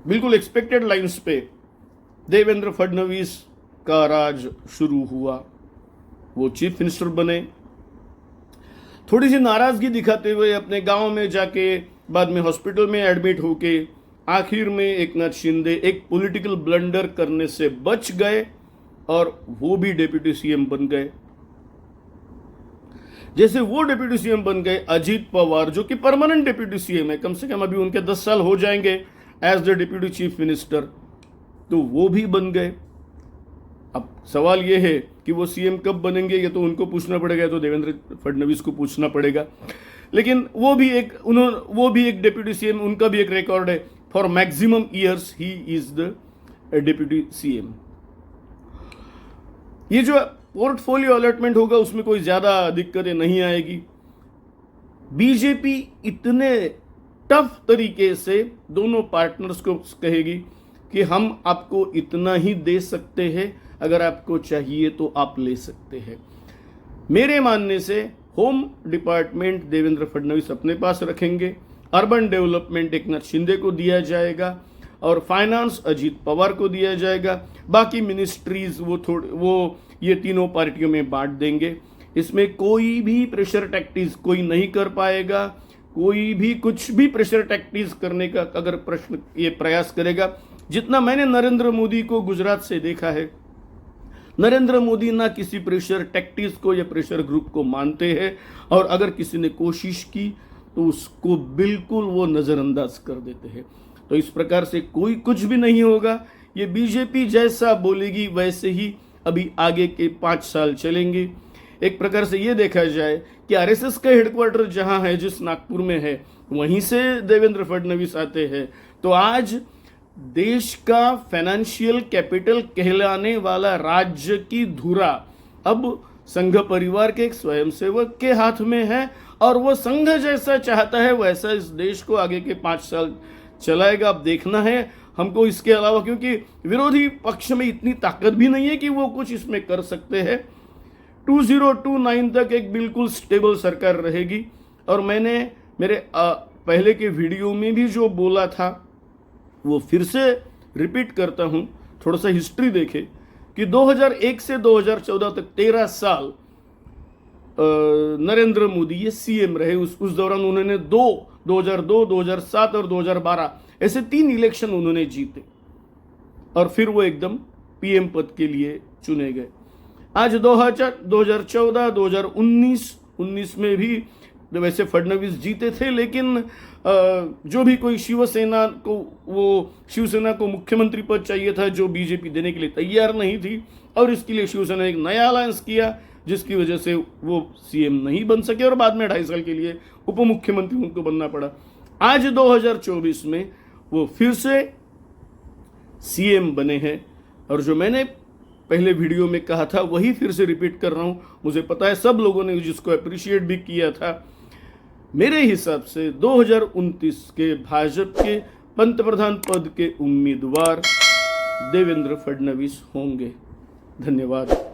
बिल्कुल expected lines पे देवेंद्र फडणवीस का राज शुरू हुआ। वो चीफ मिनिस्टर बने, थोड़ी सी नाराजगी दिखाते हुए अपने गांव में जाके, बाद में हॉस्पिटल में एडमिट होके, आखिर में एकनाथ शिंदे एक पॉलिटिकल ब्लंडर करने से बच गए और वो भी डिप्टी सीएम बन गए। जैसे वो डिप्टी सीएम बन गए, अजीत पवार जो कि परमानेंट डिप्टी सीएम है, कम से कम अभी उनके 10 साल हो जाएंगे as the deputy chief minister, तो वो भी बन गए। अब सवाल ये है कि वो सीएम कब बनेंगे, ये तो उनको पूछना पड़ेगा, या तो देवेंद्र फडणवीस को पूछना पड़ेगा। लेकिन वो भी एक डिप्टी सीएम, उनका भी एक रिकॉर्ड है, for maximum years he is the deputy CM. ये जो पोर्टफोलियो अलॉटमेंट होगा उसमें कोई ज्यादा दिक्कतें नहीं आएगी। बीजेपी इतने टफ तरीके से दोनों पार्टनर्स को कहेगी कि हम आपको इतना ही दे सकते हैं, अगर आपको चाहिए तो आप ले सकते हैं। मेरे मानने से होम डिपार्टमेंट देवेंद्र फडणवीस अपने पास रखेंगे, अर्बन डेवलपमेंट एकनाथ शिंदे को दिया जाएगा और फाइनेंस अजीत पवार को दिया जाएगा। बाकी मिनिस्ट्रीज वो ये तीनों पार्टियों में बांट देंगे। इसमें कोई भी प्रेशर टैक्टिस कोई नहीं कर पाएगा। कोई भी कुछ भी प्रेशर टैक्टिस करने का अगर ये प्रयास करेगा, जितना मैंने नरेंद्र मोदी को गुजरात से देखा है, नरेंद्र मोदी ना किसी प्रेशर टैक्टिस को या प्रेशर ग्रुप को मानते हैं, और अगर किसी ने कोशिश की तो उसको बिल्कुल वो नजरअंदाज कर देते हैं। तो इस प्रकार से कोई कुछ भी नहीं होगा। ये बीजेपी जैसा बोलेगी वैसे ही अभी आगे के 5 साल चलेंगे। एक प्रकार से ये देखा जाए कि आरएसएस का हेडक्वार्टर जहां है, जिस नागपुर में है, वहीं से देवेंद्र फडणवीस आते हैं। तो आज देश का फाइनेंशियल कैपिटल कहलाने वाला राज्य की धुरा अब संघ परिवार के एक स्वयंसेवक के हाथ में है, और वो संघ जैसा चाहता है वैसा इस देश को आगे के 5 साल चलाएगा। अब देखना है हमको इसके अलावा, क्योंकि विरोधी पक्ष में इतनी ताकत भी नहीं है कि वो कुछ इसमें कर सकते हैं। 2029 तक एक बिल्कुल स्टेबल सरकार रहेगी। और मैंने मेरे पहले के वीडियो में भी जो बोला था वो फिर से रिपीट करता हूं। थोड़ा सा हिस्ट्री देखें कि 2001 से 2014 तक 13 साल नरेंद्र मोदी ये सीएम रहे। उस दौरान उन्होंने 2002, 2007 और 2012 ऐसे 3 इलेक्शन उन्होंने जीते, और फिर वो एकदम पीएम पद के लिए चुने गए। आज 2014, 2019 में भी वैसे फडणवीस जीते थे, लेकिन जो भी कोई शिवसेना को मुख्यमंत्री पद चाहिए था, जो बीजेपी देने के लिए तैयार नहीं थी, और इसके लिए शिवसेना ने एक नया अलायंस किया, जिसकी वजह से वो सीएम नहीं बन सके और बाद में 2.5 साल के लिए उप मुख्यमंत्री उनको बनना पड़ा। आज 2024 में वो फिर से सीएम बने हैं, और जो मैंने पहले वीडियो में कहा था वही फिर से रिपीट कर रहा हूं। मुझे पता है सब लोगों ने जिसको अप्रिशिएट भी किया था। मेरे हिसाब से 2029 के भाजपा के पंतप्रधान पद के उम्मीदवार देवेंद्र फडणवीस होंगे। धन्यवाद।